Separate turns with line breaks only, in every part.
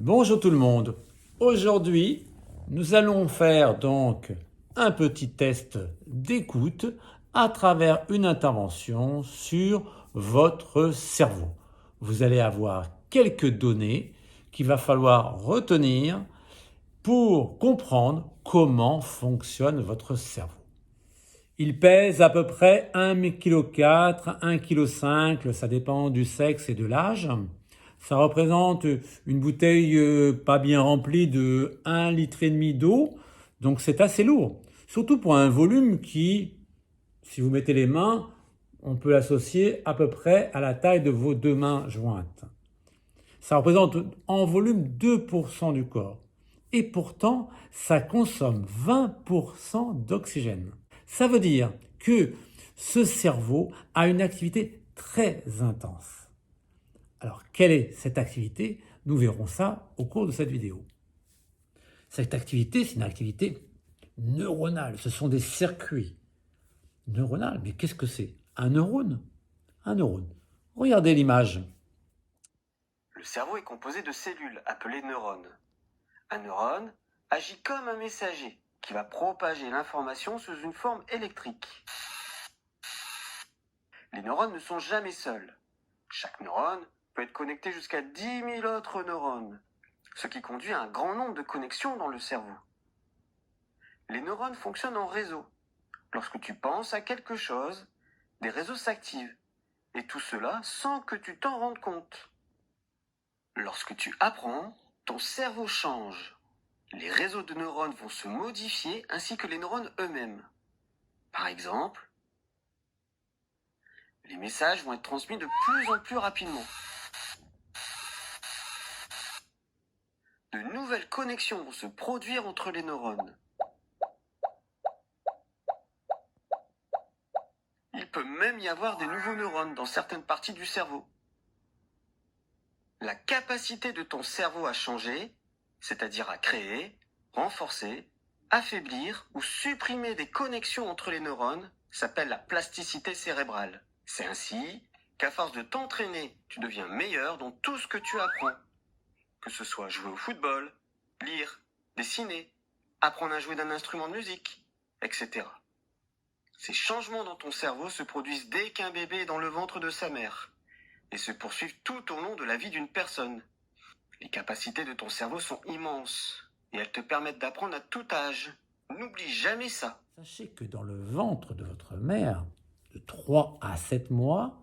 Bonjour tout le monde. Aujourd'hui, nous allons faire donc un petit test d'écoute à travers une intervention sur votre cerveau. Vous allez avoir quelques données qu'il va falloir retenir pour comprendre comment fonctionne votre cerveau. Il pèse à peu près 1,4 kg, 1,5 kg, ça dépend du sexe et de l'âge. Ça représente une bouteille pas bien remplie de 1,5 litre d'eau, donc c'est assez lourd. Surtout pour un volume qui, si vous mettez les mains, on peut l'associer à peu près à la taille de vos deux mains jointes. Ça représente en volume 2% du corps. Et pourtant, ça consomme 20% d'oxygène. Ça veut dire que ce cerveau a une activité très intense. Alors, quelle est cette activité? Nous verrons ça au cours de cette vidéo. Cette activité, c'est une activité neuronale. Ce sont des circuits neuronaux. Mais qu'est-ce que c'est? Un neurone? Un neurone. Regardez l'image.
Le cerveau est composé de cellules appelées neurones. Un neurone agit comme un messager qui va propager l'information sous une forme électrique. Les neurones ne sont jamais seuls. Chaque neurone peut être connecté jusqu'à 10 000 autres neurones, ce qui conduit à un grand nombre de connexions dans le cerveau. Les neurones fonctionnent en réseau. Lorsque tu penses à quelque chose, des réseaux s'activent, et tout cela sans que tu t'en rendes compte. Lorsque tu apprends, ton cerveau change. Les réseaux de neurones vont se modifier ainsi que les neurones eux-mêmes. Par exemple, les messages vont être transmis de plus en plus rapidement. De nouvelles connexions vont se produire entre les neurones. Il peut même y avoir des nouveaux neurones dans certaines parties du cerveau. La capacité de ton cerveau à changer, c'est-à-dire à créer, renforcer, affaiblir ou supprimer des connexions entre les neurones, s'appelle la plasticité cérébrale. C'est ainsi qu'à force de t'entraîner, tu deviens meilleur dans tout ce que tu apprends. Que ce soit jouer au football, lire, dessiner, apprendre à jouer d'un instrument de musique, etc. Ces changements dans ton cerveau se produisent dès qu'un bébé est dans le ventre de sa mère et se poursuivent tout au long de la vie d'une personne. Les capacités de ton cerveau sont immenses et elles te permettent d'apprendre à tout âge. N'oublie jamais ça.
Sachez que dans le ventre de votre mère, de 3 à 7 mois,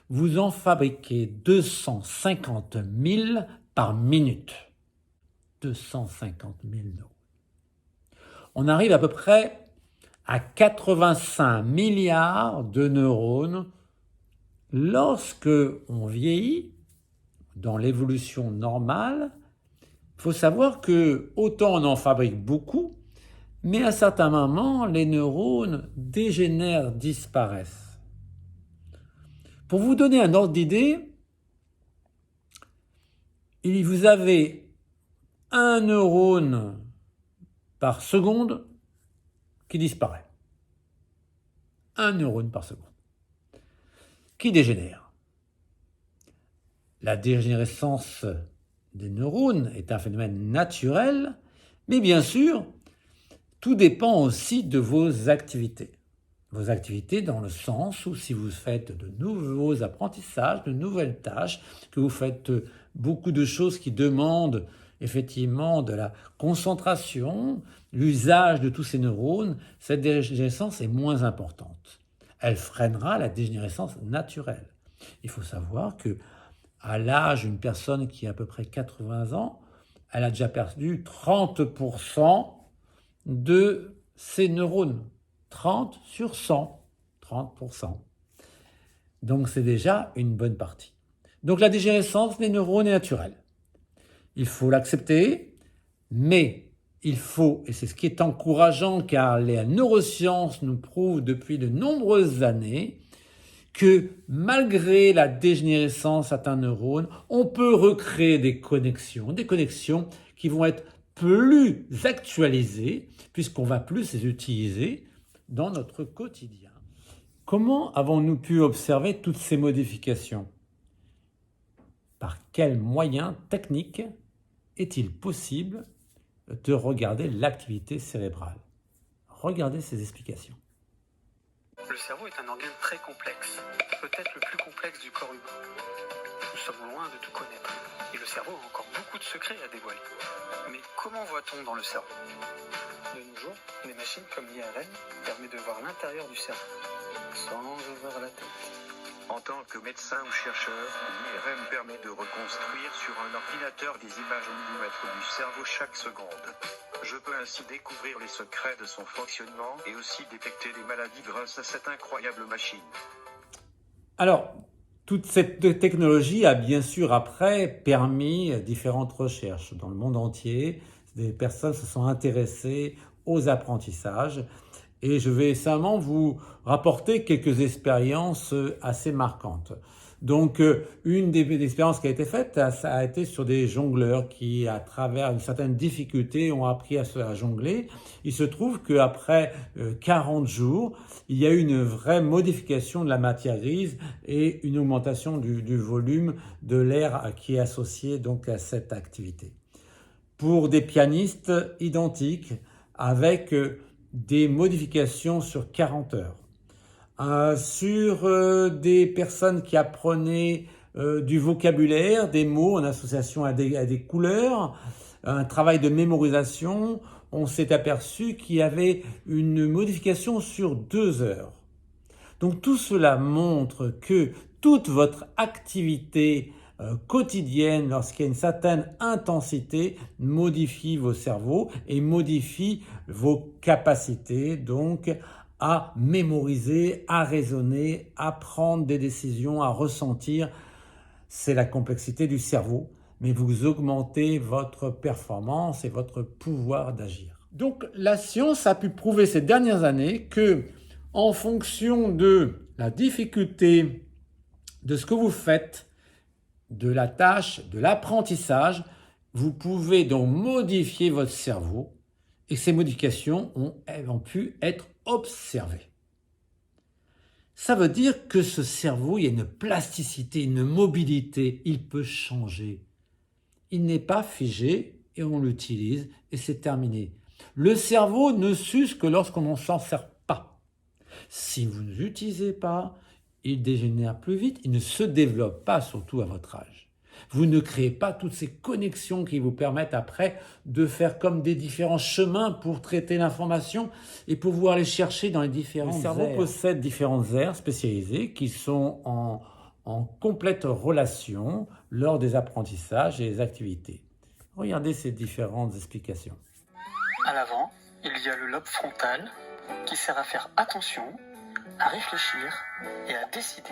vous en fabriquez 250 000 par minute. 250 000 neurones. On arrive à peu près à 85 milliards de neurones lorsque on vieillit. Dans l'évolution normale, il faut savoir que autant on en fabrique beaucoup, mais à certains moments, les neurones dégénèrent, disparaissent. Pour vous donner un ordre d'idée, vous avez un neurone par seconde qui disparaît. Un neurone par seconde qui dégénère. La dégénérescence des neurones est un phénomène naturel, mais bien sûr, tout dépend aussi de vos activités. Vos activités dans le sens où si vous faites de nouveaux apprentissages, de nouvelles tâches, que vous faites beaucoup de choses qui demandent effectivement de la concentration, l'usage de tous ces neurones, cette dégénérescence est moins importante. Elle freinera la dégénérescence naturelle. Il faut savoir que à l'âge d'une personne qui a à peu près 80 ans, elle a déjà perdu 30% de ses neurones. 30 sur 100, 30%. Donc c'est déjà une bonne partie. Donc la dégénérescence des neurones est naturelle. Il faut l'accepter, mais il faut, et c'est ce qui est encourageant car les neurosciences nous prouvent depuis de nombreuses années, que malgré la dégénérescence d'un neurone, on peut recréer des connexions qui vont être plus actualisées puisqu'on va plus les utiliser dans notre quotidien. Comment avons-nous pu observer toutes ces modifications? Par quels moyens techniques est-il possible de regarder l'activité cérébrale? Regardez ces explications.
Le cerveau est un organe très complexe, peut-être le plus complexe du corps humain. Nous sommes loin de tout connaître, et le cerveau a encore beaucoup de secrets à dévoiler. Mais comment voit-on dans le cerveau? De nos jours, des machines comme l'IRM permettent de voir l'intérieur du cerveau, sans ouvrir la tête.
En tant que médecin ou chercheur, l'IRM permet de reconstruire sur un ordinateur des images au millimètre du cerveau chaque seconde. Je peux ainsi découvrir les secrets de son fonctionnement et aussi détecter des maladies grâce à cette incroyable machine.
Alors, toute cette technologie a bien sûr après permis différentes recherches dans le monde entier. Des personnes se sont intéressées aux apprentissages et je vais simplement vous rapporter quelques expériences assez marquantes. Donc, une des expériences qui a été faite, ça a été sur des jongleurs qui, à travers une certaine difficulté, ont appris à jongler. Il se trouve qu'après 40 jours, il y a eu une vraie modification de la matière grise et une augmentation du volume de l'air qui est associé donc à cette activité. Pour des pianistes identiques, avec des modifications sur 40 heures. Sur des personnes qui apprenaient du vocabulaire, des mots en association à des couleurs, un travail de mémorisation, on s'est aperçu qu'il y avait une modification sur 2 heures. Donc tout cela montre que toute votre activité quotidienne, lorsqu'il y a une certaine intensité, modifie vos cerveaux et modifie vos capacités donc à mémoriser, à raisonner, à prendre des décisions, à ressentir. C'est la complexité du cerveau, mais vous augmentez votre performance et votre pouvoir d'agir. Donc la science a pu prouver ces dernières années que, en fonction de la difficulté de ce que vous faites, de la tâche, de l'apprentissage, vous pouvez donc modifier votre cerveau et ces modifications ont pu être observées. Ça veut dire que ce cerveau, il y a une plasticité, une mobilité, il peut changer. Il n'est pas figé et on l'utilise et c'est terminé. Le cerveau ne s'use que lorsqu'on n'en s'en sert pas. Si vous ne l'utilisez pas, il dégénère plus vite, il ne se développe pas, surtout à votre âge. Vous ne créez pas toutes ces connexions qui vous permettent après de faire comme des différents chemins pour traiter l'information et pouvoir les chercher dans les différentes aires. Le cerveau possède différentes aires spécialisées qui sont en complète relation lors des apprentissages et des activités. Regardez ces différentes explications.
À l'avant, il y a le lobe frontal qui sert à faire attention, à réfléchir et à décider.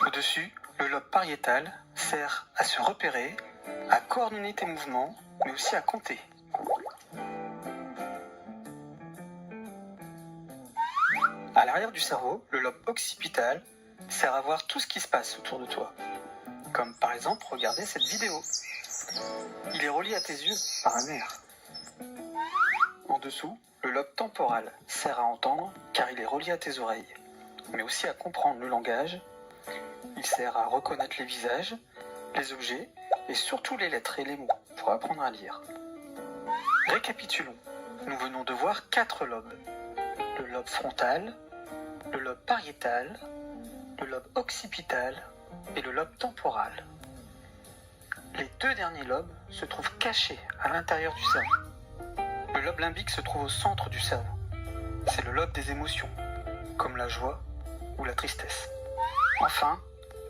Au-dessus, le lobe pariétal sert à se repérer, à coordonner tes mouvements, mais aussi à compter. À l'arrière du cerveau, le lobe occipital sert à voir tout ce qui se passe autour de toi. Comme par exemple regarder cette vidéo. Il est relié à tes yeux par un nerf. En dessous, le lobe temporal sert à entendre car il est relié à tes oreilles, mais aussi à comprendre le langage. Il sert à reconnaître les visages, les objets et surtout les lettres et les mots pour apprendre à lire. Récapitulons. Nous venons de voir 4 lobes. Le lobe frontal, le lobe pariétal, le lobe occipital et le lobe temporal. Les 2 derniers lobes se trouvent cachés à l'intérieur du cerveau. Le lobe limbique se trouve au centre du cerveau. C'est le lobe des émotions, comme la joie ou la tristesse. Enfin,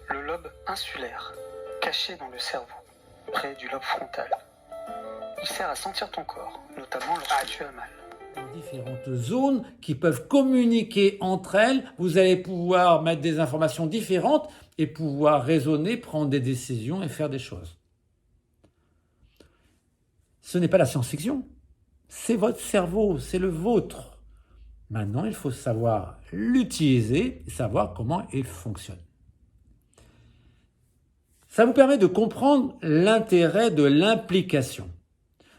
le lobe insulaire, caché dans le cerveau, près du lobe frontal. Il sert à sentir ton corps, notamment lorsque tu as mal.
Différentes zones qui peuvent communiquer entre elles, vous allez pouvoir mettre des informations différentes et pouvoir raisonner, prendre des décisions et faire des choses. Ce n'est pas la science-fiction, c'est votre cerveau, c'est le vôtre. Maintenant, il faut savoir l'utiliser et savoir comment il fonctionne. Ça vous permet de comprendre l'intérêt de l'implication.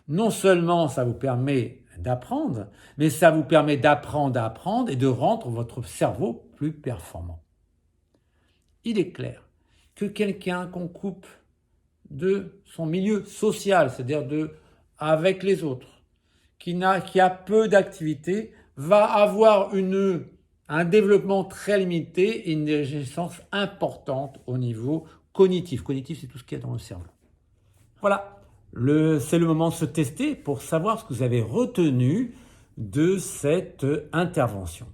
Non seulement ça vous permet d'apprendre, mais ça vous permet d'apprendre à apprendre et de rendre votre cerveau plus performant. Il est clair que quelqu'un qu'on coupe de son milieu social, c'est-à-dire avec les autres, qui a peu d'activité, va avoir un développement très limité et une intelligence importante au niveau cognitif. Cognitif, c'est tout ce qu'il y a dans le cerveau. Voilà, c'est le moment de se tester pour savoir ce que vous avez retenu de cette intervention.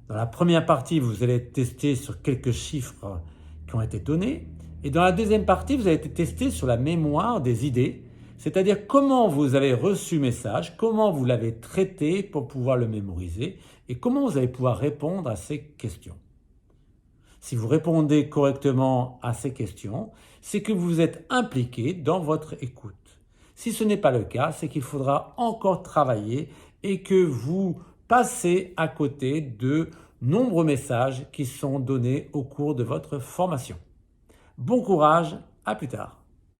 Dans la première partie, vous allez tester sur quelques chiffres qui ont été donnés. Et dans la deuxième partie, vous allez tester sur la mémoire des idées, c'est-à-dire comment vous avez reçu le message, comment vous l'avez traité pour pouvoir le mémoriser et comment vous allez pouvoir répondre à ces questions. Si vous répondez correctement à ces questions, c'est que vous êtes impliqué dans votre écoute. Si ce n'est pas le cas, c'est qu'il faudra encore travailler et que vous passez à côté de nombreux messages qui sont donnés au cours de votre formation. Bon courage, à plus tard.